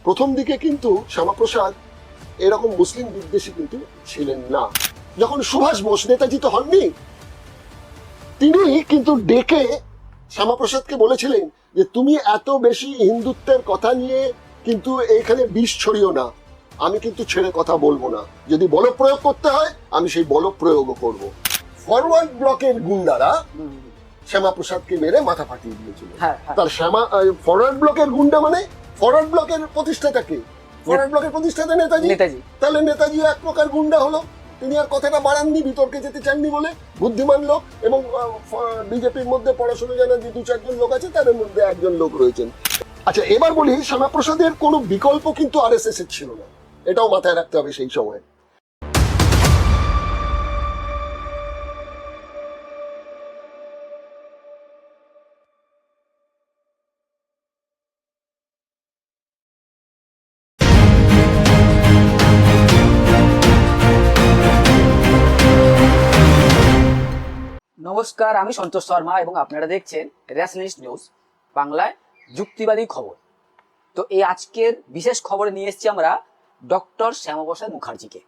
প্রথম দিকে কিন্তু শ্যামাপ্রসাদ এরকম মুসলিম বিদ্বেষী কিন্তু ছিলেন না। যখন সুভাষ বোস, নেতাজি তো হননি, তিনি কিন্তু ডেকে শ্যামাপ্রসাদকে বলেছিলেন যে তুমি এত বেশি হিন্দুত্বের কথা নিয়ে কিন্তু এইখানে বিষ ছড়িও না, আমি কিন্তু ছেড়ে কথা বলবো না, যদি বল প্রয়োগ করতে হয় আমি সেই বল প্রয়োগও করব। ফরওয়ার্ড ব্লকের গুন্ডারা শ্যামাপ্রসাদকে মেরে মাথা ফাটিয়ে দিয়েছিল। তার ফরওয়ার্ড ব্লকের গুন্ডা মানে ফরওয়ার্ড ব্লকের প্রতিষ্ঠাতাকে, ফরওয়ার্ড ব্লকের প্রতিষ্ঠাতা নেতাজি। তাহলে নেতাজি এক প্রকার গুন্ডা হলো। তিনি আর কথাটা বাড়াননি, বিতর্কে যেতে চাননি বলে। বুদ্ধিমান লোক এবং বিজেপির মধ্যে পড়াশোনা জানা যে 2-4 জন লোক আছে তাদের মধ্যে একজন লোক রয়েছেন। আচ্ছা, এবার বলি, শ্যামাপ্রসাদের কোনো বিকল্প কিন্তু আরএসএস এর ছিল না, এটাও মাথায় রাখতে হবে সেই সময়। নমস্কার, আমি সন্তোষ শর্মা এবং আপনারা দেখছেন রেশনালিস্ট নিউজ বাংলায় যুক্তিবাদী খবর। তো এই আজকের বিশেষ খবরে নিয়ে এসেছি আমরা ডক্টর শ্যামাপ্রসাদ মুখার্জিকে।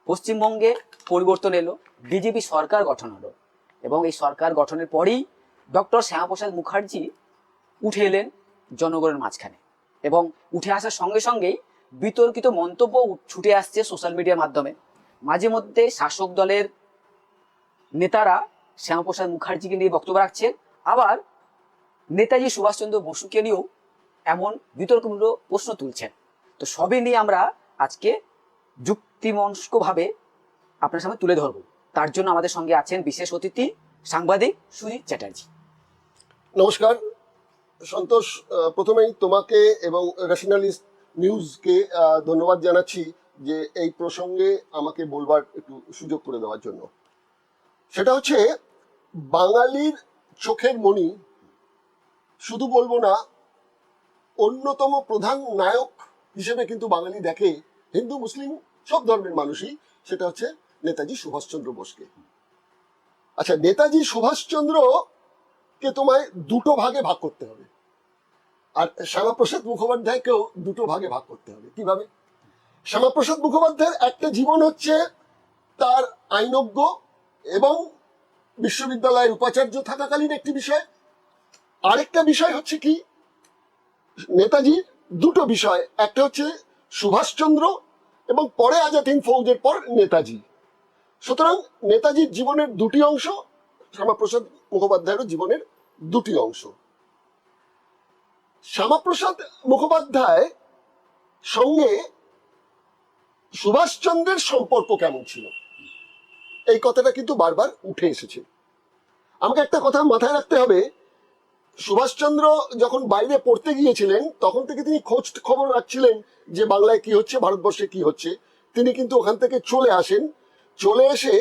পশ্চিমবঙ্গে পরিবর্তন এলো, বিজেপি সরকার গঠন হলো এবং এই সরকার গঠনের পরেই ডক্টর শ্যামাপ্রসাদ মুখার্জি উঠে এলেন জনগণের মাঝখানে এবং উঠে আসার সঙ্গে সঙ্গেই বিতর্কিত মন্তব্য ছুটে আসছে সোশ্যাল মিডিয়ার মাধ্যমে। মাঝে মধ্যে শাসক দলের নেতারা শ্যামাপ্রসাদ মুখার্জিকে নিয়ে বক্তব্য রাখছেন, আবার নেতাজি সুভাষচন্দ্র বসুকে নিয়েও এমন বিতর্কমূলক প্রশ্ন তুলছেন। তো সবই নিয়ে আমরা আজকে যুক্তিমনস্কভাবে আপনার সামনে তুলে ধরব। তার জন্য আমাদের সঙ্গে আছেন বিশেষ অতিথি সাংবাদিক সুজিত চ্যাটার্জি। নমস্কার সন্তোষ, প্রথমেই তোমাকে এবং রেশনালিস্ট নিউজকে ধন্যবাদ জানাচ্ছি যে এই প্রসঙ্গে আমাকে বলবার একটু সুযোগ করে দেওয়ার জন্য। সেটা হচ্ছে, বাঙালির চোখের মণি শুধু বলবো না, অন্যতম প্রধান নায়ক হিসেবে কিন্তু বাঙালি দেখে হিন্দু মুসলিম সব ধর্মের মানুষই, সেটা হচ্ছে নেতাজি সুভাষচন্দ্র বোসকে। আচ্ছা, নেতাজি সুভাষচন্দ্রকে তোমায় দুটো ভাগে ভাগ করতে হবে, আর শ্যামাপ্রসাদ মুখোপাধ্যায়কেও দুটো ভাগে ভাগ করতে হবে। কিভাবে? শ্যামাপ্রসাদ মুখোপাধ্যায়ের একটা জীবন হচ্ছে তার আইনজ্ঞ এবং বিশ্ববিদ্যালয়ের উপাচার্য থাকাকালীন একটি বিষয়। আরেকটা বিষয় হচ্ছে কি, নেতাজির দুটো বিষয়, একটা হচ্ছে সুভাষচন্দ্র এবং পরে আজাদ হিন্দ ফৌজের পর নেতাজি। সুতরাং নেতাজির জীবনের দুটি অংশ, শ্যামাপ্রসাদ মুখোপাধ্যায়ের জীবনের দুটি অংশ। শ্যামাপ্রসাদ মুখোপাধ্যায় সঙ্গে সুভাষচন্দ্রের সম্পর্ক কেমন ছিল, এই কথাটা কিন্তু বারবার উঠে এসেছে। আমাকে একটা কথা মাথায় রাখতে হবে, সুভাষচন্দ্র যখন বাইরে পড়তে গিয়েছিলেন তখন থেকে তিনি খোঁজ খবর রাখছিলেন যে বাংলায় কি হচ্ছে, ভারতবর্ষে কি হচ্ছে। তিনি কিন্তু ওখান থেকে চলে আসেন, চলে এসে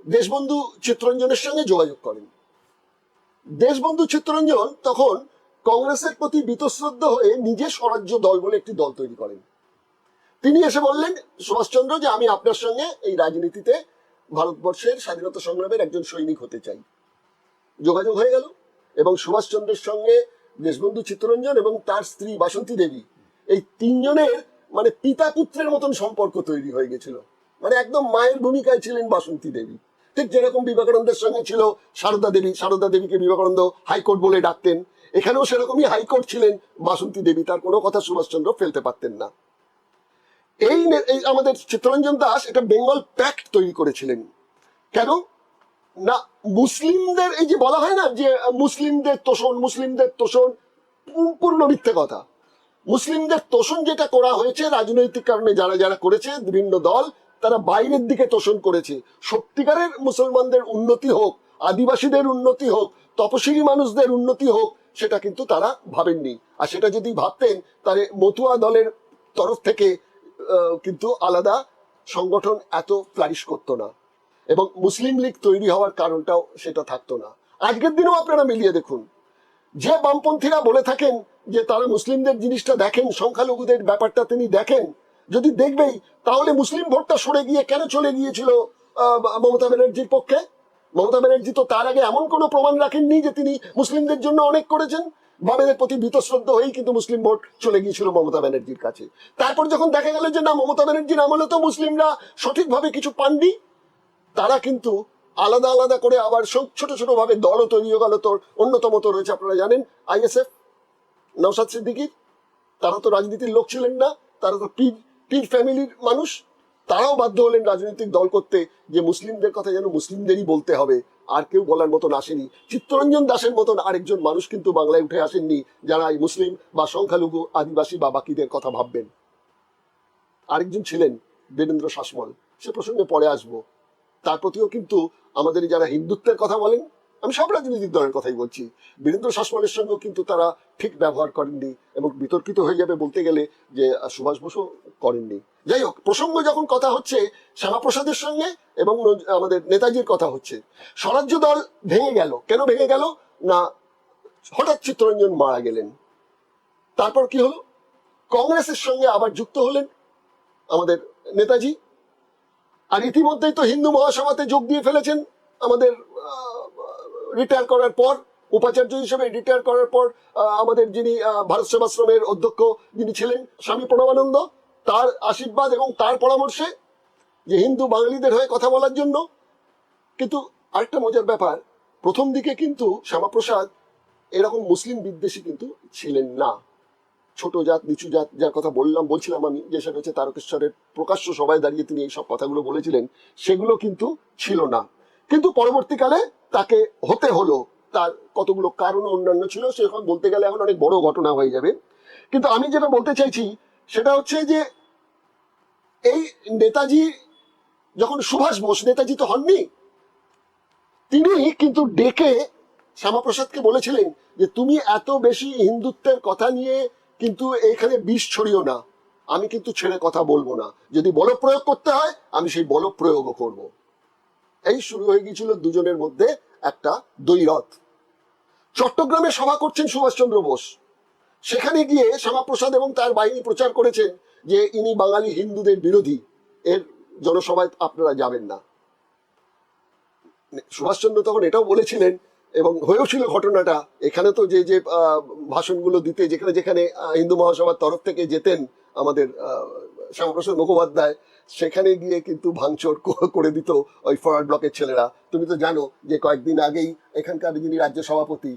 দেশবন্ধু চিত্তরঞ্জনের সঙ্গে যোগাযোগ করেন। দেশবন্ধু চিত্তরঞ্জন তখন কংগ্রেসের প্রতি বীতশ্রদ্ধ হয়ে নিজে স্বরাজ্য দল বলে একটি দল তৈরি করেন। তিনি এসে বললেন সুভাষচন্দ্র যে আমি আপনার সঙ্গে এই রাজনীতিতে ভারতবর্ষের স্বাধীনতা সংগ্রামের একজন সৈনিক হতে চাই। যোগাযোগ হয়ে গেল এবং সুভাষচন্দ্রের সঙ্গে দেশবন্ধু চিত্তরঞ্জন এবং তার স্ত্রী বাসন্তী দেবী, এই তিনজনের মানে পিতা পুত্রের মতন সম্পর্ক তৈরি হয়ে গেছিল। মানে একদম মায়ের ভূমিকায় ছিলেন বাসন্তী দেবী, ঠিক যেরকম বিবেকানন্দের সঙ্গে ছিল সারদা দেবী। সারদা দেবীকে বিবেকানন্দ হাইকোর্ট বলে ডাকতেন, এখানেও সেরকমই হাইকোর্ট ছিলেন বাসন্তী দেবী, তার কোনো কথা সুভাষচন্দ্র ফেলতে পারতেন না। এই আমাদের চিত্তরঞ্জন দাস এটা বেঙ্গল প্যাক্ট তৈরি করেছিলেন। কেন না, মুসলিমদের এই যে বলা হয় না যে মুসলিমদের তোষণ, মুসলিমদের তোষণ, পূর্ণ মিথ্যে কথা। মুসলিমদের তোষণ যেটা করা হয়েছে রাজনৈতিক কারণে, যারা যারা করেছে বিভিন্ন দল, তারা বাইরের দিকে তোষণ করেছে। সত্যিকারের মুসলমানদের উন্নতি হোক, আদিবাসীদের উন্নতি হোক, তপশিলি মানুষদের উন্নতি হোক, সেটা কিন্তু তারা ভাবেননি। আর সেটা যদি ভাবতেন তাহলে মতুয়া দলের তরফ থেকে কিন্তু আলাদা সংগঠন এত ফ্লারিশ করতো না এবং মুসলিম লীগ তৈরি হওয়ার কারণটাও সেটা থাকতো না। আজকের দিনেও আপনারা মিলিয়ে দেখুন, যে বামপন্থীরা বলে থাকেন যে তারা মুসলিমদের জিনিসটা দেখেন, সংখ্যালঘুদের ব্যাপারটা তিনি দেখেন, যদি দেখবেই তাহলে মুসলিম ভোটটা সরে গিয়ে কেন চলে গিয়েছিল মমতা ব্যানার্জির পক্ষে? মমতা ব্যানার্জি তো তার আগে এমন কোনো প্রমাণ রাখেননি যে তিনি মুসলিমদের জন্য অনেক করেছেন। বামেদের প্রতি বীতশ্রদ্ধ হয়েই কিন্তু মুসলিম ভোট চলে গিয়েছিল মমতা ব্যানার্জির কাছে। তারপর যখন দেখা গেল যে না, মমতা ব্যানার্জির আমলে তো মুসলিমরা সঠিকভাবে কিছু পাননি, তারা কিন্তু আলাদা আলাদা করে আবার ছোট ছোট ভাবে দলও তৈরি হয়ে গেল। তোর অন্যতম তো রয়েছে, আপনারা জানেন, আইএসএফ, নওশাদ সিদ্দিকী। তারা তো রাজনীতির লোক ছিলেন না, তারা তো পীর পীর ফ্যামিলির মানুষ। তারাও বাধ্য হলেন রাজনৈতিক দল করতে, যে মুসলিমদের কথা যেন মুসলিমদেরই বলতে হবে, আর কেউ বলার মতন আসেনি। চিত্তরঞ্জন দাসের মতন আরেকজন মানুষ কিন্তু বাংলায় উঠে আসেননি যারা এই মুসলিম বা সংখ্যালঘু আদিবাসী বা বাকিদের কথা ভাববেন। আরেকজন ছিলেন বীরেন্দ্র শাসমল, সে প্রসঙ্গে পরে আসবো। তার প্রতিও কিন্তু আমাদের যারা হিন্দুত্বের কথা বলেন, আমি সব রাজনৈতিক দলের কথাই বলছি, বীরেন্দ্র শাসমলের সঙ্গেও কিন্তু তারা ঠিক ব্যবহার করেননি, এবং বিতর্কিত হয়ে যাবে বলতে গেলে যে সুভাষ বসু করেননি। যাই হোক, প্রসঙ্গ যখন কথা হচ্ছে শ্যামাপ্রসাদের সঙ্গে এবং আমাদের নেতাজির কথা হচ্ছে, স্বরাজ্য দল ভেঙে গেল। কেন ভেঙে গেল না, হঠাৎ চিত্তরঞ্জন মারা গেলেন। তারপর কি হলো, কংগ্রেসের সঙ্গে আবার যুক্ত হলেন আমাদের নেতাজি। আর ইতিমধ্যেই তো হিন্দু মহাসভাতে যোগ দিয়ে ফেলেছেন আমাদের রিটায়ার করার পর, উপাচার্য হিসেবে রিটায়ার করার পর আমাদের যিনি ভারত সেবাশ্রমের অধ্যক্ষ যিনি ছিলেন স্বামী প্রণবানন্দ, তার আশীর্বাদ এবং তার পরামর্শে যে হিন্দু বাঙালিদের হয়ে কথা বলার জন্য। কিন্তু আরেকটা মজার ব্যাপার, প্রথম দিকে কিন্তু শ্যামাপ্রসাদ এরকম মুসলিম বিদ্বেষী কিন্তু ছিলেন না। ছোট জাত, নিচু জাত, যার কথা বলছিলাম আমি, যে সেটা হচ্ছে তারকেশ্বরের প্রকাশ্য সভায় দাঁড়িয়ে তিনি এইসব কথাগুলো বলেছিলেন, সেগুলো কিন্তু ছিল না। কিন্তু পরবর্তীকালে তাকে হতে হলো, তার কতগুলো কারণ অন্যান্য ছিল, সেখন বলতে গেলে এখন অনেক বড় ঘটনা হয়ে যাবে। কিন্তু আমি যেটা বলতে চাইছি সেটা হচ্ছে যে এই নেতাজি যখন সুভাষ বোস, নেতাজি তো হননি, তিনি কিন্তু ডেকে শ্যামাপ্রসাদকে বলেছিলেন যে তুমি এত বেশি হিন্দুত্বের কথা নিয়ে কিন্তু এখানে বিষ ছড়িও না, আমি কিন্তু ছেড়ে কথা বলবো না, যদি বল প্রয়োগ করতে হয় আমি সেই বল প্রয়োগও করব। এই শুরু হয়ে গিয়েছিল দুজনের মধ্যে একটা দ্বৈরথ। চট্টগ্রামে সভা করছেন সুভাষচন্দ্র বোস, সেখানে গিয়ে শ্যামাপ্রসাদ এবং তার বাহিনী প্রচার করেছেন যে ইনি বাঙালি হিন্দুদের বিরোধী, এর জনসভায় আপনারা যাবেন না। সুভাষচন্দ্র তখন এটাও বলেছিলেন, এবং হয়েও ছিল ঘটনাটা, এখানে তো যে যে ভাষণগুলো দিতে যেখানে যেখানে হিন্দু মহাসভার তরফ থেকে যেতেন আমাদের শ্যামাপ্রসাদ মুখোপাধ্যায়, সেখানে গিয়ে কিন্তু ভাঙচুর করে দিত ওই ফরওয়ার্ড ব্লকের ছেলেরা। তুমি তো জানো যে কয়েকদিন আগেই এখানকার যিনি রাজ্য সভাপতি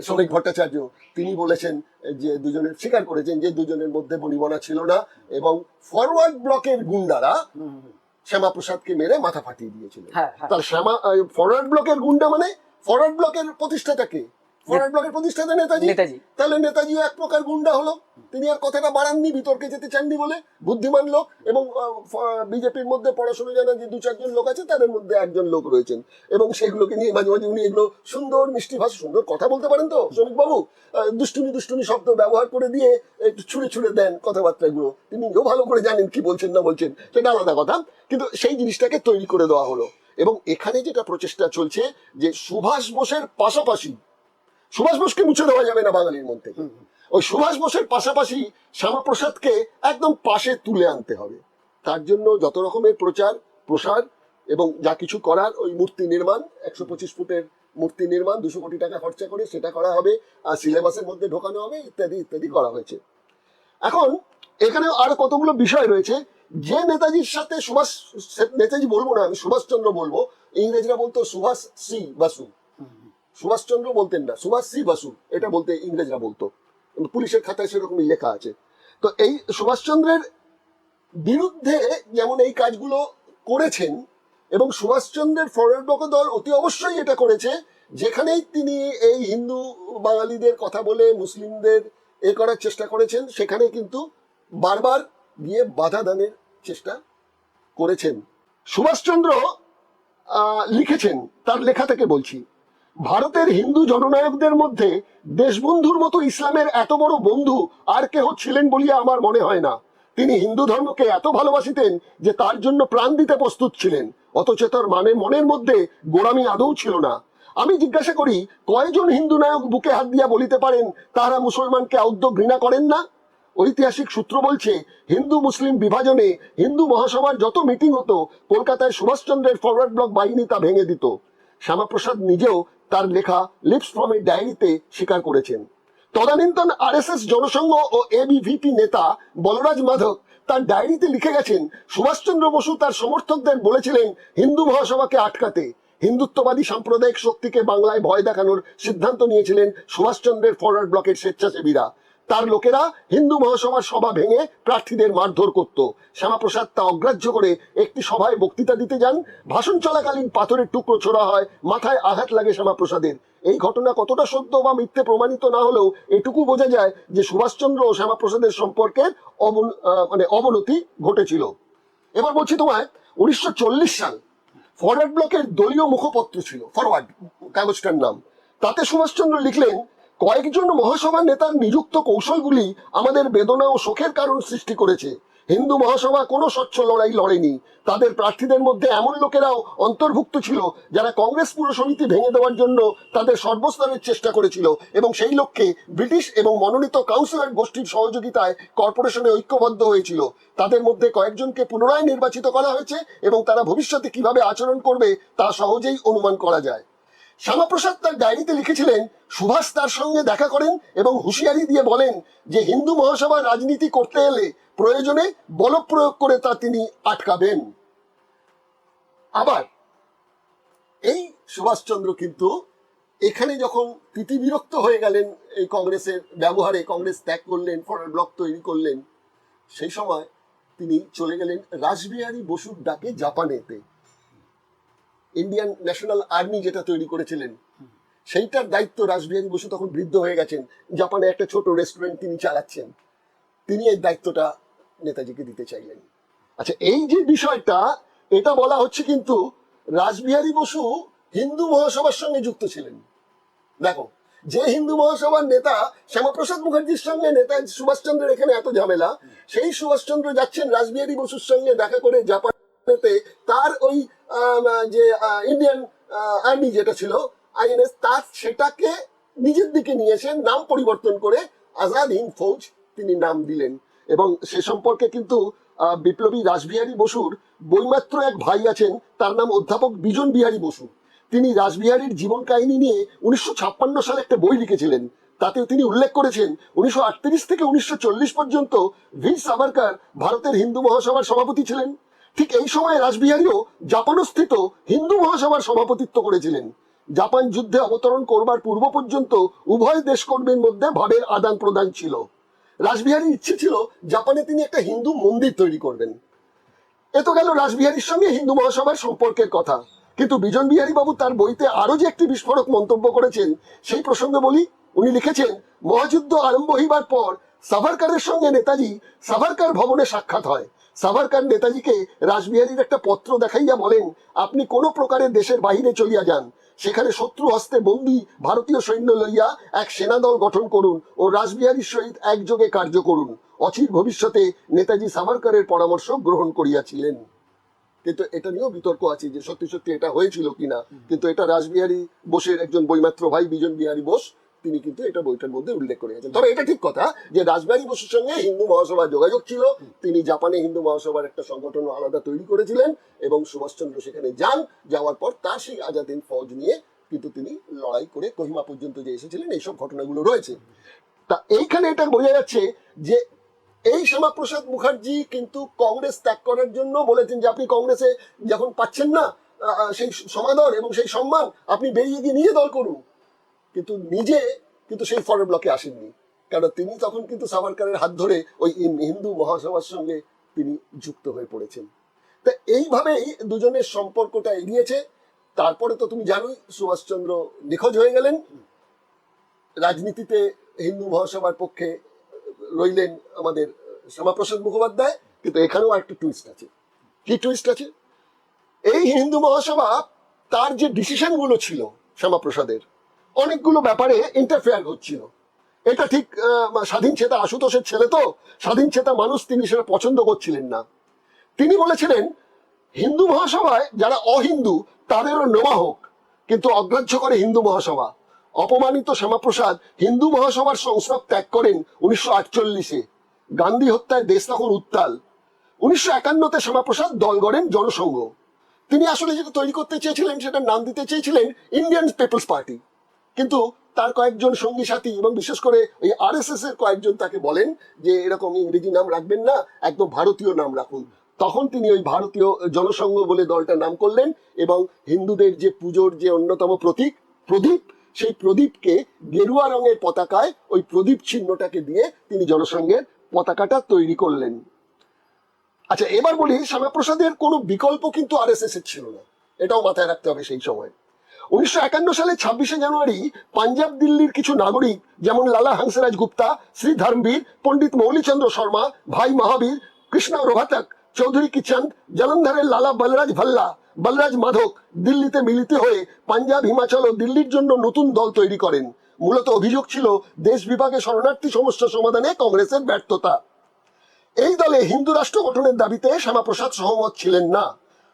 শ্রমিক ভট্টাচার্য, তিনি বলেছেন যে দুজনের, স্বীকার করেছেন যে দুজনের মধ্যে বনিবনা ছিল না, এবং ফরওয়ার্ড ব্লকের গুন্ডারা শ্যামাপ্রসাদকে মেরে মাথা ফাটিয়ে দিয়েছিল। তার ফরওয়ার্ড ব্লকের গুন্ডা মানে ফরওয়ার্ড ব্লকের প্রতিষ্ঠাতাকে, ফরওয়ার্ড ব্লকের প্রতিষ্ঠাতা নেতাজি। তাহলে নেতাজিও এক প্রকার গুন্ডা হলো। তিনি আর কথাটা বাড়াননি, বিতর্কে যেতে চাননি বলে, বুদ্ধিমান লোক, এবং বিজেপির মধ্যে পড়াশোনা জানা যে দু চারজন লোক আছে তাদের মধ্যে একজন লোক রয়েছেন, এবং সেগুলোকে নিয়ে মাঝে মাঝে উনি এগুলো সুন্দর মিষ্টি ভাষা, সুন্দর কথা বলতে পারেন তো শ্রমিক বাবু, দুষ্টুমি দুষ্টুমি শব্দ ব্যবহার করে দিয়ে একটু ছুঁড়ে ছুঁড়ে দেন কথাবার্তাগুলো, তিনি ভালো করে জানেন কি বলছেন না বলছেন, সেটা আলাদা কথা। কিন্তু সেই জিনিসটাকে তৈরি করে দেওয়া হলো। এবং এখানে যেটা প্রচেষ্টা চলছে যে সুভাষ বোসের পাশাপাশি, সুভাষ বোসকে মুছে দেওয়া যাবে না বাঙালির মধ্যে, ওই সুভাষ বোসের পাশাপাশি শ্যামাপ্রসাদকে একদম পাশে তুলে আনতে হবে। তার জন্য যত রকমের প্রচার প্রসার এবং যা কিছু করার, ওই মূর্তি নির্মাণ, 125 ফুটের মূর্তি নির্মাণ 200 কোটি টাকা খরচা করে সেটা করা হবে, আর সিলেবাসের মধ্যে ঢোকানো হবে, ইত্যাদি ইত্যাদি করা হয়েছে। এখন এখানে আরো কতগুলো বিষয় রয়েছে। যে নেতাজির সাথে সুভাষ, নেতাজি বলবো না আমি, সুভাষচন্দ্র বলবো, ইংরেজরা বলতো সুভাষ শ্রী বাসু, সুভাষচন্দ্র বলতেন না, সুভাষ শ্রী বাসু এটা বলতে ইংরেজরা বলতো, পুলিশের খাতায় সেরকমই লেখা আছে। তো এই সুভাষচন্দ্রের বিরুদ্ধে যেমন এই কাজগুলো করেছেন, এবং সুভাষচন্দ্রের ফরওয়ার্ড ব্লক দল অতি অবশ্যই এটা করেছে, যেখানেই তিনি এই হিন্দু বাঙালিদের কথা বলে মুসলিমদের এ করার চেষ্টা করেছেন, সেখানে কিন্তু বারবার গিয়ে বাধা দানের চেষ্টা করেছেন। সুভাষচন্দ্র লিখেছেন, তার লেখা থেকে বলছি, ভারতের হিন্দু জননায়কদের মধ্যে দেশবন্ধুর মতো ইসলামের এত বড় বন্ধু আর কেহ ছিলেন বলিয়া আমার মনে হয় না। তিনি হিন্দু ধর্মকে এত ভালোবাসিতেন যে তার জন্য প্রাণ দিতে প্রস্তুত ছিলেন, অথচ তার মনের মধ্যে গোঁড়ামি আদৌ ছিল না। আমি জিজ্ঞাসা করি, কয়জন হিন্দু নায়ক বুকে হাত দিয়া বলিতে পারেন তারা মুসলমানকে আউদ্য ঘৃণা করেন না? ঐতিহাসিক সূত্র বলছে, হিন্দু মুসলিম বিভাজনে হিন্দু মহাসভার যত মিটিং হতো, কলকাতায় সুভাষচন্দ্রের ফরওয়ার্ড ব্লক বাহিনী তা ভেঙে দিত। শ্যামাপ্রসাদ নিজেও তার লেখা লিপস ফ্রম এ ডায়েরিতে স্বীকার করেছেন। তদানীন্তন আরএসএস জনসংঘ ও এবিভিপি নেতা বলরাজ মাধব তার ডায়েরিতে লিখে গেছেন, সুভাষচন্দ্র বসু তার সমর্থকদের বলেছিলেন হিন্দু মহাসভাকে আটকাতে। হিন্দুত্ববাদী সাম্প্রদায়িক শক্তিকে বাংলায় ভয় দেখানোর সিদ্ধান্ত নিয়েছিলেন সুভাষচন্দ্রের ফরওয়ার্ড ব্লকের স্বেচ্ছাসেবীরা। তার লোকেরা হিন্দু মহাসভার সভা ভেঙে প্রার্থীদের মারধর করত। শ্যামাপ্রসাদ তা অগ্রাহ্য করে একটি সভায় বক্তৃতা দিতে যান। ভাষণ চলাকালীন পাথরের টুকরো ছোড়া হয়, মাথায় আঘাত লাগে শ্যামাপ্রসাদের। এই ঘটনা কতটা সত্য বা মিথ্যে প্রমাণিত না হলেও এটুকু বোঝা যায় যে সুভাষচন্দ্র ও শ্যামাপ্রসাদের সম্পর্কের অবনতি ঘটেছিল। এবার বলছি তোমায়, 1940 সাল ফরওয়ার্ড ব্লকের দলীয় মুখপত্র ছিল ফরওয়ার্ড, কাগজটার নাম। তাতে সুভাষচন্দ্র লিখলেন, কয়েকজন মহাসভা নেতার নিযুক্ত কৌশলগুলি আমাদের বেদনা ও শোকের কারণ সৃষ্টি করেছে। হিন্দু মহাসভা কোনো স্বচ্ছ লড়াই লড়েনি। তাদের প্রার্থীদের মধ্যে এমন লোকেরাও অন্তর্ভুক্ত ছিল যারা কংগ্রেস পুর সমিতি ভেঙে দেওয়ার জন্য তাদের সর্বস্তরের চেষ্টা করেছিল, এবং সেই লক্ষ্যে ব্রিটিশ এবং মনোনীত কাউন্সিলর গোষ্ঠীর সহযোগিতায় কর্পোরেশনে ঐক্যবদ্ধ হয়েছিল। তাদের মধ্যে কয়েকজনকে পুনরায় নির্বাচিত করা হয়েছে এবং তারা ভবিষ্যতে কিভাবে আচরণ করবে তা সহজেই অনুমান করা যায়। শ্যামাপ্রসাদ তার ডায়েরিতে লিখেছিলেন, সুভাষ তার সঙ্গে দেখা করেন এবং হুঁশিয়ারি দিয়ে বলেন যে হিন্দু মহাসভা রাজনীতি করতে এলে প্রয়োজনে বল প্রয়োগ করে তা তিনি আটকাবেন। আবার এই সুভাষচন্দ্র কিন্তু এখানে যখন তিতিবিরক্ত হয়ে গেলেন এই কংগ্রেসের ব্যবহারে, কংগ্রেস ত্যাগ করলেন, ফরওয়ার্ড ব্লক তৈরি করলেন, সেই সময় তিনি চলে গেলেন রাসবিহারী বসুর ডাকে জাপানেতে। ইন্ডিয়ান ন্যাশনাল আর্মি যেটা তৈরি করেছিলেন সেইটার দায়িত্ব রাসবিহারী বসু তখন বৃদ্ধ হয়ে গেছেন, জাপানে একটা ছোট রেস্টুরেন্ট তিনি চালাচ্ছেন, তিনি এই দায়িত্বটা নেতাজিকে দিতে চাইলেন। আচ্ছা, এই যে বিষয়টা এটা বলা হচ্ছে, কিন্তু রাসবিহারী বসু হিন্দু মহাসভার সঙ্গে যুক্ত ছিলেন। দেখো, যে হিন্দু মহাসভার নেতা শ্যামাপ্রসাদ মুখার্জির সঙ্গে নেতা সুভাষচন্দ্রের এখানে এত ঝামেলা, সেই সুভাষচন্দ্র যাচ্ছেন রাসবিহারী বসুর সঙ্গে দেখা করে জাপানেতে। তার ওই যে ইন্ডিয়ান আর্মি যেটা ছিল আইএনএস, তার সেটাকে নিজের দিকে নিয়েছেন, নাম পরিবর্তন করে আজাদ হিন্দ ফৌজ তিনি নাম দিলেন। এবং সে সম্পর্কে কিন্তু বিপ্লবী রাসবিহারী বসুর বইমাত্র এক ভাই আছেন, তার নাম অধ্যাপক বিজন বিহারী বসু। তিনি রাসবিহারীর জীবন কাহিনী নিয়ে 1956 সালে একটা বই লিখেছিলেন। তাতে তিনি উল্লেখ করেছেন 1938 থেকে 1940 পর্যন্ত ভীর সাভারকার ভারতের হিন্দু মহাসভার সভাপতি ছিলেন। ঠিক এই সময় রাসবিহারীও জাপানস্থিত হিন্দু মহাসভার সভাপতিত্ব করেছিলেন। জাপান যুদ্ধে অবতরণ করবার পূর্ব পর্যন্ত উভয় দেশকর্মীর মধ্যে ভাবের আদান প্রদান ছিল। রাসবিহারীর ইচ্ছে ছিল জাপানে তিনি একটা হিন্দু মন্দির তৈরি করবেন। এ তো গেল রাসবিহারীর সঙ্গে হিন্দু মহাসভার সম্পর্কের কথা, কিন্তু বিজন বিহারী বাবু তার বইতে আরো যে একটি বিস্ফোরক মন্তব্য করেছেন সেই প্রসঙ্গে বলি। উনি লিখেছেন, মহাযুদ্ধ আরম্ভ হইবার পর সাভারকারের সঙ্গে নেতাজি সাভারকার ভবনে সাক্ষাৎ হয়। সাভারকার নেতাজিকে রাসবিহারীর একটা পত্র দেখাইয়া বলেন, আপনি কোনো প্রকারে দেশের বাহিরে চলিয়া যান, সেখানে শত্রু হস্তে বন্দী ভারতীয় সৈন্য লইয়া এক সেনাদল গঠন করুন ও রাসবিহারীর সহিত একযোগে কার্য করুন। অচির ভবিষ্যতে নেতাজি সাভারকারের পরামর্শ গ্রহণ করিয়াছিলেন। কিন্তু এটা নিয়েও বিতর্ক আছে যে সত্যি সত্যি এটা হয়েছিল কিনা, কিন্তু এটা রাসবিহারী বোসের একজন বইমাত্র ভাই বিজন বিহারী বোস তিনি কিন্তু এটা বইটার মধ্যে উল্লেখ করে গেছেন। তবে এটা ঠিক কথা যে রাসবিহারী বসুর সঙ্গে হিন্দু মহাসভার যোগাযোগ ছিল। তিনি জাপানে হিন্দু মহাসভার একটা সংগঠন আলাদা তৈরি করেছিলেন এবং সুভাষচন্দ্র সেখানে যান। যাওয়ার পর তার সেই আজাদ হিন্দ ফৌজ নিয়ে কিন্তু তিনি লড়াই করে কোহিমা পর্যন্ত যে এসেছিলেন, এইসব ঘটনাগুলো রয়েছে। তা এইখানে এটা বোঝা যাচ্ছে যে এই শ্যামাপ্রসাদ মুখার্জি কিন্তু কংগ্রেস ত্যাগ করার জন্য বলেছেন যে আপনি কংগ্রেসে যখন পাচ্ছেন না সেই সমাদর এবং সেই সম্মান, আপনি বেরিয়ে গিয়ে নিজে দল করুন। কিন্তু নিজে কিন্তু সেই ফরওয়ার্ড ব্লকে আসেননি, কারণ তিনি তখন কিন্তু সাভারকারের হাত ধরে ওই হিন্দু মহাসভার সঙ্গে তিনি যুক্ত হয়ে পড়েছেন। তা এইভাবেই দুজনের সম্পর্কটা এগিয়েছে। তারপরে তো তুমি জানোই সুভাষচন্দ্র নিখোঁজ হয়ে গেলেন। রাজনীতিতে হিন্দু মহাসভার পক্ষে রইলেন আমাদের শ্যামাপ্রসাদ মুখোপাধ্যায়। কিন্তু এখানেও একটা টুইস্ট আছে। কি টুইস্ট আছে? এই হিন্দু মহাসভা তার যে ডিসিশন গুলো ছিল শ্যামাপ্রসাদের, অনেকগুলো ব্যাপারে ইন্টারফেয়ার হচ্ছিল। এটা ঠিক স্বাধীন চেতা আশুতোষের ছেলে, তো স্বাধীন চেতা মানুষ, তিনি সেটা পছন্দ করছিলেন না। তিনি বলেছিলেন হিন্দু মহাসভায় যারা অহিন্দু তাদেরও নেওয়া হোক, কিন্তু অগ্রাহ্য করে হিন্দু মহাসভা। অপমানিত শ্যামাপ্রসাদ হিন্দু মহাসভার সংস্রব ত্যাগ করেন 1948-এ। গান্ধী হত্যায় দেশ তখন উত্তাল। 1951-তে শ্যামাপ্রসাদ দল গড়েন জনসংঘ। তিনি আসলে যেটা তৈরি করতে চেয়েছিলেন সেটার নাম দিতে চেয়েছিলেন ইন্ডিয়ান পিপলস পার্টি, কিন্তু তার কয়েকজন সঙ্গী সাথী এবং বিশেষ করে ওই আরএসএস এর কয়েকজন তাকে বলেন যে এরকম ইংরেজি নাম রাখবেন না, একদম ভারতীয় নাম রাখুন। তখন তিনি ওই ভারতীয় জনসংঘ বলে দলটার নাম করলেন এবং হিন্দুদের যে পুজোর যে অন্যতম প্রতীক প্রদীপ, সেই প্রদীপকে গেরুয়া রঙের পতাকায় ওই প্রদীপ চিহ্নটাকে দিয়ে তিনি জনসংঘের পতাকাটা তৈরি করলেন। আচ্ছা, এবার বলি শ্যামাপ্রসাদের কোনো বিকল্প কিন্তু আরএসএস এর ছিল না, এটাও মাথায় রাখতে হবে। সেই সময় 1951 সালে 26শে জানুয়ারি পাঞ্জাব দিল্লির কিছু নাগরিক যেমন লালা হংসরাজ গুপ্তা, শ্রী ধর্মবীর, পণ্ডিত মৌলিচন্দ্র শর্মা, ভাই মহাবীর, কৃষ্ণ রোহাতক, চৌধুরী কিচন্দ, জলন্ধরের লালা বলরাজ ভাল্লা, বলরাজ মাধক দিল্লিতে মিলিত হয়ে পাঞ্জাব, হিমাচল ও দিল্লির জন্য নতুন দল তৈরি করেন। মূলত অভিযোগ ছিল দেশ বিভাগে শরণার্থী সমস্যা সমাধানে কংগ্রেসের ব্যর্থতা। এই দলে হিন্দু রাষ্ট্র গঠনের দাবিতে শ্যামাপ্রসাদ সহমত ছিলেন না।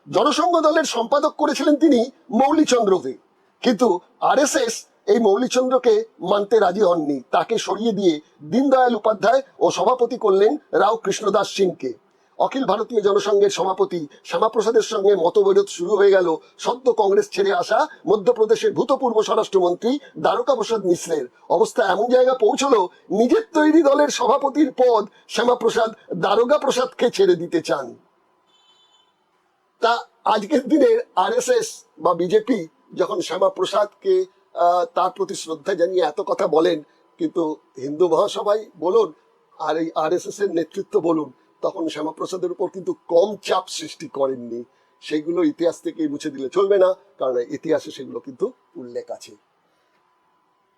জনসংঘ দলের সম্পাদক করেছিলেন তিনি মৌলিচন্দ্রকে, কিন্তু আরএসএস এই মৌলিচন্দ্রকে মানতে রাজি হননি। তাকে সরিয়ে দিয়ে দীনদয়াল উপাধ্যায় ও সভাপতি করলেন রাও কৃষ্ণদাস সিংকে। অখিল ভারতীয় জনসংঘের সভাপতি শ্যামাপ্রসাদের সঙ্গে মতবিরোধ শুরু হয়ে গেল সদ্য কংগ্রেস ছেড়ে আসা মধ্যপ্রদেশের ভূতপূর্ব স্বরাষ্ট্রমন্ত্রী দ্বারকা প্রসাদ মিশ্রের। অবস্থা এমন জায়গা পৌঁছলো, নিজের তৈরি দলের সভাপতির পদ শ্যামাপ্রসাদ দারোগা প্রসাদকে ছেড়ে দিতে চান। তা আজকের দিনের আরএসএস বা বিজেপি যখন শ্যামাপ্রসাদকে তার প্রতি শ্রদ্ধা জানিয়ে এত কথা বলেন, কিন্তু হিন্দু মহাসভায় বলুন আর এই আরএসএস এর নেতৃত্ব বলুন, তখন শ্যামাপ্রসাদের উপর কিন্তু কম চাপ সৃষ্টি করেননি। সেইগুলো ইতিহাস থেকে মুছে দিলে চলবে না, কারণ ইতিহাসে সেগুলো কিন্তু উল্লেখ আছে।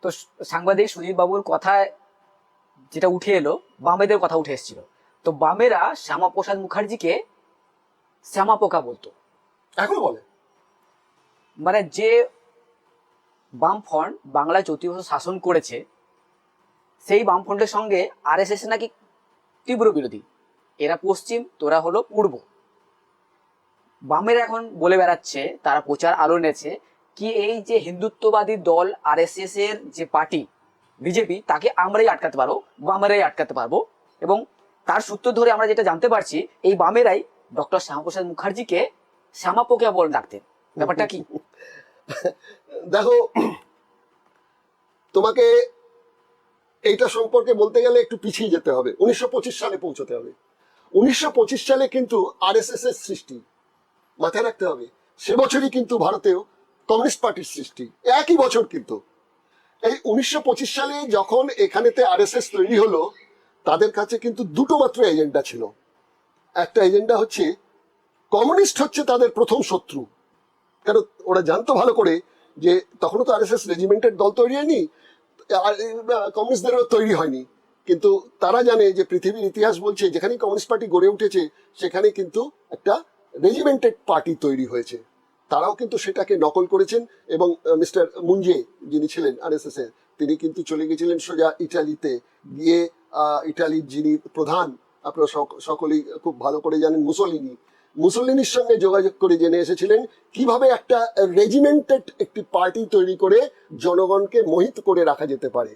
তো সাংবাদিক সুজিত বাবুর কথায় যেটা উঠে এলো, বামেদের কথা উঠে এসেছিল। তো বামেরা শ্যামাপ্রসাদ মুখার্জিকে শ্যামাপোকা বলতো, এখনো বলে। মানে যে বামফ্রন্ট বাংলায় 34 বছর শাসন করেছে, সেই বামফ্রন্টের সঙ্গে আরএসএস নাকি তীব্র বিরোধী। এরা পশ্চিম, তোরা হলো পূর্ব। বামেরা এখন বলে বেড়াচ্ছে, তারা প্রচার আরো এনেছে কি এই যে হিন্দুত্ববাদী দল আরএসএস এর যে পার্টি বিজেপি, তাকে আমরাই আটকাতে পারবো, বামেরাই আটকাতে পারবো। এবং তার সূত্র ধরে আমরা যেটা জানতে পারছি, এই বামেরাই ডক্টর শ্যামাপ্রসাদ মুখার্জিকে শ্যামাপোকা বলে ডাকতেন। ব্যাপারটা কি? দেখো, তোমাকে এইটা সম্পর্কে বলতে গেলে একটু পিছিয়ে যেতে হবে, 1925 সালে পৌঁছতে হবে। 1925 সালে কিন্তু আরএসএস এর সৃষ্টি, মাথায় রাখতে হবে। সে বছরই কিন্তু ভারতেও কমিউনিস্ট পার্টির সৃষ্টি, একই বছর। কিন্তু এই 1925 সালে যখন এখানেতে আরএসএস তৈরি হলো, তাদের কাছে কিন্তু দুটো মাত্র এজেন্ডা ছিল। একটা এজেন্ডা হচ্ছে কমিউনিস্ট হচ্ছে তাদের প্রথম শত্রু, কারণ ওরা জানতো ভালো করে যে তখনও তো আরএসএস রেজিমেন্টের দল তৈরি হয়নি, কমিউনিস্টদেরও তৈরি হয়নি, কিন্তু তারা জানে যে পৃথিবীর ইতিহাস বলছে যেখানে কমিউনিস্ট পার্টি গড়ে উঠেছে সেখানে কিন্তু একটা রেজিমেন্টেড পার্টি তৈরি হয়েছে। তারাও কিন্তু সেটাকে নকল করেছেন এবং মিস্টার মুঞ্জে যিনি ছিলেন আরএসএস এর, তিনি কিন্তু চলে গেছিলেন সোজা ইটালিতে। গিয়ে ইটালির যিনি প্রধান, আপনারা সকলেই খুব ভালো করে জানেন, মুসোলিনির সঙ্গে যোগাযোগ করে জেনে এসেছিলেন কিভাবে একটা রেজিমেন্টেড একটি পার্টি তৈরি করে জনগণকে মোহিত করে রাখা যেতে পারে।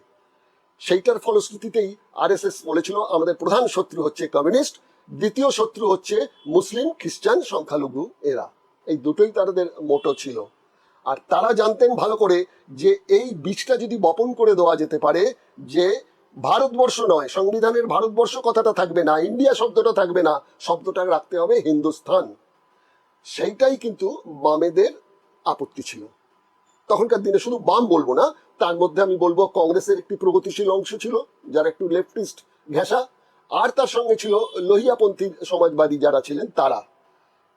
সেইটার ফলশ্রুতিতেই আরএসএস বলেছিল আমাদের প্রধান শত্রু হচ্ছে কমিউনিস্ট, দ্বিতীয় শত্রু হচ্ছে মুসলিম, খ্রিস্টান, সংখ্যালঘু, এরা। এই দুটোই তাদের মোটো ছিল। আর তারা জানতেন ভালো করে যে এই বীজটা যদি বপন করে দেওয়া যেতে পারে, যে ভারতবর্ষ নয়, সংবিধানের ভারতবর্ষ কথাটা থাকবে না, ইন্ডিয়া শব্দটা থাকবে না, শব্দটা রাখতে হবে হিন্দুস্থান। সেইটাই কিন্তু বামেদের আপত্তি ছিল। তখনকার দিনে শুধু বাম বলবো না, তার মধ্যে আমি বলবো কংগ্রেসের একটি প্রগতিশীল অংশ ছিল যারা একটু লেফটিস্ট ঘেঁষা, আর তার সঙ্গে ছিল লোহিয়াপন্থী সমাজবাদী যারা ছিলেন তারা।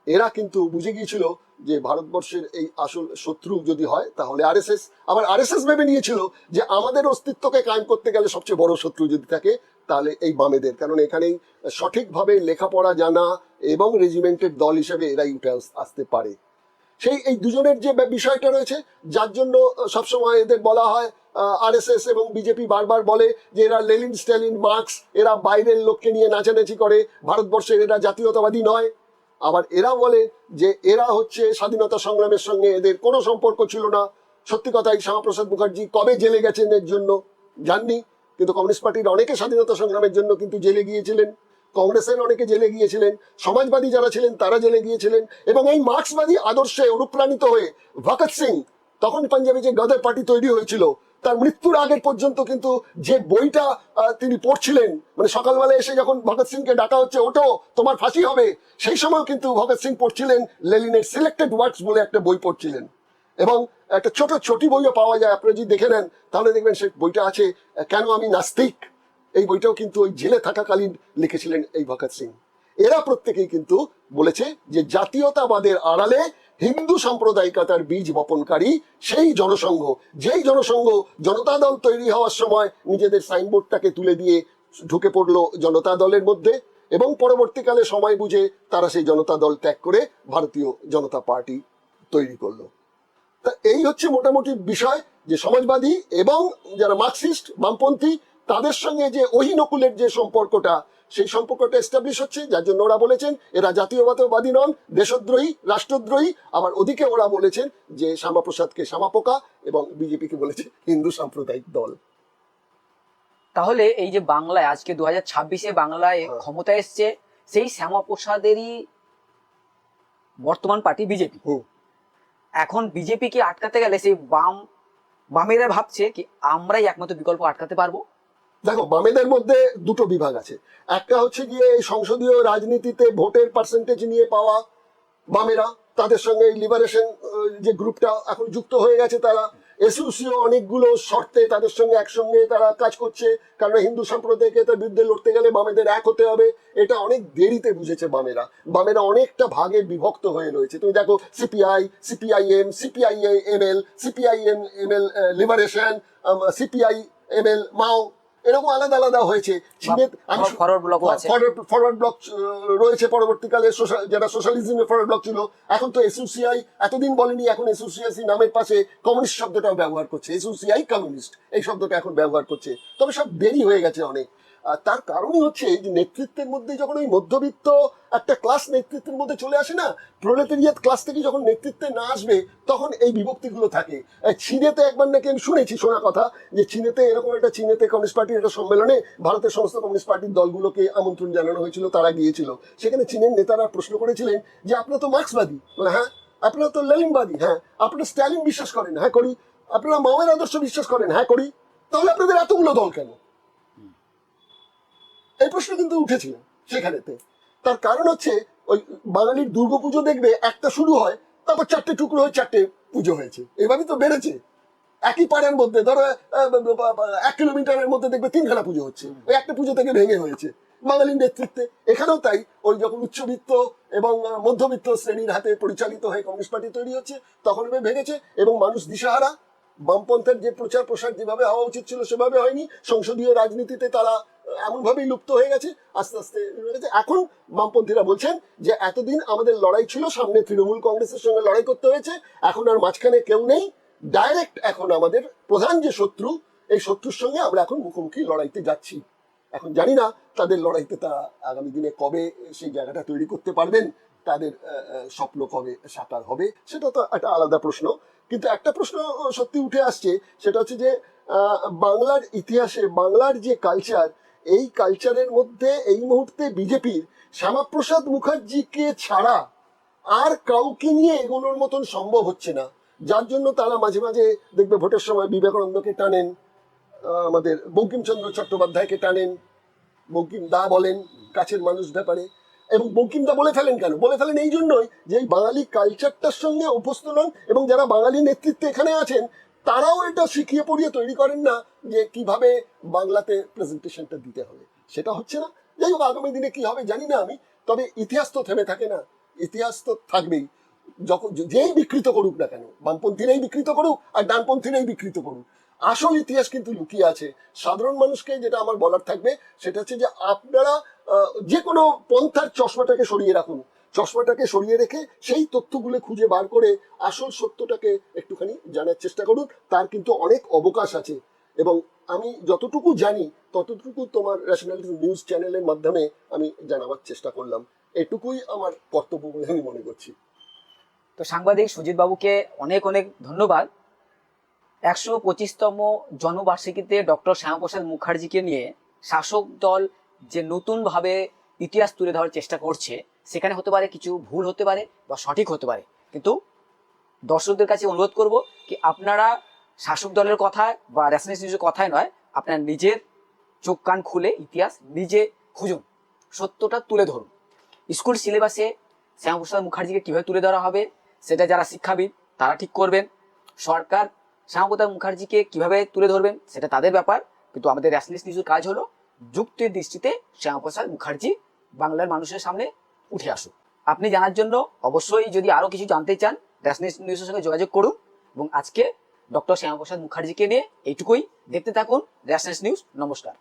এরা কিন্তু বুঝে গিয়েছিল যে ভারতবর্ষের এই আসল শত্রু যদি হয় তাহলে আরএসএস। আবার আরএসএস ভেবে নিয়েছিল যে আমাদের অস্তিত্বকে কায়েম করতে গেলে সবচেয়ে বড় শত্রু যদি থাকে তাহলে এই বামেদের, কারণ এখানেই সঠিকভাবে লেখাপড়া জানা এবং রেজিমেন্টের দল হিসেবে এরাই উঠে আসতে পারে। সেই এই দুজনের যে বিষয়টা রয়েছে, যার জন্য সবসময় এদের বলা হয়, আরএসএস এবং বিজেপি বারবার বলে যে এরা লেনিন, স্ট্যালিন, মার্কস, এরা বাইরের লোককে নিয়ে নাচানাচি করে, ভারতবর্ষের এরা জাতীয়তাবাদী নয়। আবার এরা বলে যে এরা হচ্ছে স্বাধীনতা সংগ্রামের সঙ্গে এদের কোনো সম্পর্ক ছিল না। সত্যি কথাই, শ্যামাপ্রসাদ মুখার্জি কবে জেলে গেছেন এর জন্য জাননি, কিন্তু কমিউনিস্ট পার্টির অনেকে স্বাধীনতা সংগ্রামের জন্য কিন্তু জেলে গিয়েছিলেন, কংগ্রেসের অনেকে জেলে গিয়েছিলেন, সমাজবাদী যারা ছিলেন তারা জেলে গিয়েছিলেন। এবং এই মার্ক্সবাদী আদর্শে অনুপ্রাণিত হয়ে ভগৎ সিং, তখন পাঞ্জাবে যে গদর পার্টি তৈরি হয়েছিল, তার মৃত্যুর আগের পর্যন্ত কিন্তু যে বইটা তিনি পড়ছিলেন, মানে সকালবেলা এসে যখন ভগৎ সিংকে ডাকা হচ্ছে ওঠো তোমার ফাঁসি হবে, সেই সময় কিন্তু ভগৎ সিং পড়ছিলেন লেনিনের সিলেক্টেড ওয়ার্কস বলে একটা বই পড়ছিলেন। এবং একটা ছোটি বইও পাওয়া যায়, আপনারা যদি দেখে নেন তাহলে দেখবেন সেই বইটা আছে কেন আমি নাস্তিক। এই বইটাও কিন্তু ওই জেলে থাকাকালীন লিখেছিলেন এই ভগৎ সিং। এরা প্রত্যেকেই কিন্তু বলেছে যে জাতীয়তাবাদের আড়ালে হিন্দু সাম্প্রদায়িকতার বীজ বপনকারী সেই জনসংঘ, যেই জনসংঘ জনতা দল তৈরি হওয়ার সময় নিজেদের সাইনবোর্ডটাকে তুলে দিয়ে ঢুকে পড়লো জনতা দলের মধ্যে, এবং পরবর্তীকালে সময় বুঝে তারা সেই জনতা দল ত্যাগ করে ভারতীয় জনতা পার্টি তৈরি করলো। তা এই হচ্ছে মোটামুটি বিষয়, যে সমাজবাদী এবং যারা মার্কসিস্ট বামপন্থী তাদের সঙ্গে যে অহিনকুলের যে সম্পর্কটা, সেই সম্পর্কটা এস্টাবলিশ হচ্ছে, যার জন্য ওরা বলেছেন এরা জাতীয়তাবাদী নন, দেশদ্রোহী, রাষ্ট্রদ্রোহী। আবার ওদিকে ওরা বলেছেন যে শ্যামাপ্রসাদকে শ্যামাপোকা এবং বিজেপিকে বলেছে হিন্দু সাম্প্রদায়িক দল। তাহলে এই যে বাংলায় আজকে 2026-এ বাংলায় ক্ষমতা এসছে সেই শ্যামাপ্রসাদেরই বর্তমান পার্টি বিজেপি। এখন বিজেপিকে আটকাতে গেলে সেই বামেরা ভাবছে কি আমরাই একমাত্র বিকল্প আটকাতে পারবো। দেখো, বামেদের মধ্যে দুটো বিভাগ আছে। একটা হচ্ছে গিয়ে এই সংসদীয় রাজনীতিতে ভোটের পার্সেন্টেজ নিয়ে পাওয়া বামেরা, তাদের সঙ্গে এই লিবারেশন যে গ্রুপটা এখন যুক্ত হয়ে গেছে, তারা এসইউসিও অনেকগুলো শর্তে তাদের সঙ্গে একসঙ্গে তারা কাজ করছে, কারণ হিন্দু সম্প্রদায়কে তার বিরুদ্ধে লড়তে গেলে বামেদের এক হতে হবে। এটা অনেক দেরিতে বুঝেছে বামেরা অনেকটা ভাগে বিভক্ত হয়ে রয়েছে। তুমি দেখো CPI, CPIM, CPIML, CPIML liberation, CPIML মাও, এরকম আলাদা আলাদা হয়েছে। ফরওয়ার্ড ব্লক রয়েছে পরবর্তীকালে, যারা সোশ্যালিজমের ফরওয়ার্ড ব্লক ছিল। এখন তো এসইউসিআই এতদিন বলেনি, এখন এসইউসিআই নামের পাশে কমিউনিস্ট শব্দটাও ব্যবহার করছে, এসইউসিআই কমিউনিস্ট এই শব্দটা এখন ব্যবহার করছে। তবে সব দেরি হয়ে গেছে অনেক। তার কারণই হচ্ছে যে নেতৃত্বের মধ্যে যখন ওই মধ্যবিত্ত একটা ক্লাস নেতৃত্বের মধ্যে চলে আসে না, প্রোলেটারিয়াত ক্লাস থেকে যখন নেতৃত্বে না আসবে তখন এই বিভক্তিগুলো থাকে। চীনেতে একবার নাকি আমি শুনেছি, শোনা কথা, যে চীনেতে এরকম একটা চীনেতে কমিউনিস্ট পার্টির একটা সম্মেলনে ভারতের সমস্ত কমিউনিস্ট পার্টির দলগুলোকে আমন্ত্রণ জানানো হয়েছিল, তারা গিয়েছিল। সেখানে চীনের নেতারা প্রশ্ন করেছিলেন যে আপনারা তো মার্ক্সবাদী, হ্যাঁ। আপনারা তো লেনিনবাদী, হ্যাঁ। আপনারা স্ট্যালিন বিশ্বাস করেন, হ্যাঁ করি। আপনারা মাওয়ের আদর্শ বিশ্বাস করেন, হ্যাঁ করি। তাহলে আপনাদের এতগুলো দল কেন? এই প্রশ্ন কিন্তু উঠেছিল সেখানেতে। তার কারণ হচ্ছে ওই বাঙালির দুর্গাপুজো দেখবে একটা শুরু হয়, তারপর চারটে টুকরো হয়ে চারটে পুজো হয়েছে, এভাবেই তো বেড়েছে। একই পাড়ার মধ্যে ধরো 1 কিলোমিটারের মধ্যে দেখবে 3খানা পুজো হচ্ছে, ওই একটা পুজো থেকে ভেঙে হয়েছে বাঙালির নেতৃত্বে। এখানেও তাই, ওই যখন উচ্চবিত্ত এবং মধ্যবিত্ত শ্রেণীর হাতে পরিচালিত হয়ে কমিউনিস্ট পার্টি তৈরি হচ্ছে তখন ভেঙেছে এবং মানুষ দিশাহারা। বামপন্থের যে প্রচার প্রসার যেভাবে হওয়া উচিত ছিল সেভাবে হয়নি। সংসদীয় রাজনীতিতে তারা এমনভাবেই লুপ্ত হয়ে গেছে আস্তে আস্তে। এখন বামপন্থীরা বলছেন যে এতদিন আমাদের লড়াই ছিল, সামনে তৃণমূল কংগ্রেসের সঙ্গে লড়াই করতে হয়েছে, এখন আর মাঝখানে কেউ নেই, ডাইরেক্ট এখন আমাদের প্রধান যে শত্রু, এই শত্রুর সঙ্গে আমরা এখন মুখোমুখি লড়াইতে যাচ্ছি। এখন জানি না তাদের লড়াইতে তারা আগামী দিনে কবে সেই জায়গাটা তৈরি করতে পারবেন, তাদের স্বপ্ন কবে সাকার হবে, সেটা তো একটা আলাদা প্রশ্ন। কিন্তু একটা প্রশ্ন সত্যি উঠে আসছে, সেটা হচ্ছে যে বাংলার ইতিহাসে বাংলার যে কালচার, এই কালচারের মধ্যে এই মুহূর্তে বিজেপির শ্যামাপ্রসাদ মুখার্জিকে ছাড়া আর কাউকে নিয়ে এগোনোর মতন সম্ভব হচ্ছে না। যার জন্য তারা মাঝে মাঝে দেখবে ভোটের সময় বিবেকানন্দকে টানেন, আমাদের বঙ্কিমচন্দ্র চট্টোপাধ্যায়কে টানেন, বঙ্কিম দা বলেন কাছের মানুষ ব্যাপারে। এবং বঙ্কিম দা বলে ফেলেন কেন? বলে ফেলেন এই জন্যই যে এই বাঙালি কালচারটার সঙ্গে অভ্যস্ত নন, এবং যারা বাঙালি নেতৃত্বে এখানে আছেন তারাও এটা শিখিয়ে পড়িয়ে তৈরি করেন না যে কিভাবে বাংলাতে প্রেজেন্টেশনটা দিতে হবে। সেটা হচ্ছে না। যাই হোক, আগামী দিনে কি হবে জানি না আমি, তবে ইতিহাস তো থেমে থাকে না, ইতিহাস তো থাকবেই। যখন যেই বিকৃত করুক না কেন, বামপন্থীরাই বিকৃত করুক আর ডানপন্থীরাই বিকৃত করুক, আসল ইতিহাস কিন্তু লুকিয়ে আছে। সাধারণ মানুষকে যেটা আমার বলার থাকবে সেটা হচ্ছে যে আপনারা যে কোনো পন্থার চশমাটাকে সরিয়ে রাখুন, চশমাটাকে সরিয়ে রেখে সেই তথ্যগুলো খুঁজে বার করে আসল সত্যটাকে একটুখানি জানার চেষ্টা করুন। তার কিন্তু অনেক অবকাশ আছে, এবং আমি যতটুকু জানি ততটুকু তোমার ন্যাশনাল নিউজ চ্যানেলের মাধ্যমে আমি জানাবার চেষ্টা করলাম। এটুকুই আমার কর্তব্য বলে আমি মনে করছি। তো সাংবাদিক সুজিত বাবুকে অনেক অনেক ধন্যবাদ। 125তম জন্মবার্ষিকীতে ডক্টর শ্যামাপ্রসাদ মুখার্জিকে নিয়ে শাসক দল যে নতুনভাবে ইতিহাস তুলে ধরার চেষ্টা করছে, সেখানে হতে পারে কিছু ভুল হতে পারে বা সঠিক হতে পারে, কিন্তু দর্শকদের কাছে অনুরোধ করব কি আপনারা শাসক দলের কথায় বা ন্যাশনালিস্ট নিউজের কথায় নয়, আপনার নিজের চোখ কান খুলে ইতিহাস নিজে খুঁজুন, সত্যটা তুলে ধরুন। স্কুল সিলেবাসে শ্যামাপ্রসাদ মুখার্জিকে কীভাবে তুলে ধরা হবে সেটা যারা শিক্ষাবিদ তারা ঠিক করবেন, সরকার শ্যামাপ্রসাদ মুখার্জিকে কীভাবে তুলে ধরবেন সেটা তাদের ব্যাপার, কিন্তু আমাদের ন্যাশনালিস্ট নিউজের কাজ হলো যুক্তির দৃষ্টিতে শ্যামাপ্রসাদ মুখার্জি বাংলার মানুষের সামনে উঠে আসুক। আপনি জানার জন্য অবশ্যই যদি আরও কিছু জানতে চান ন্যাশনালিস্ট নিউজের সঙ্গে যোগাযোগ করুন। এবং আজকে ডক্টর শ্যামাপ্রসাদ মুখার্জিকে নিয়ে এইটুকুই। দেখতে থাকুন ন্যাশনালিস্ট নিউজ। নমস্কার।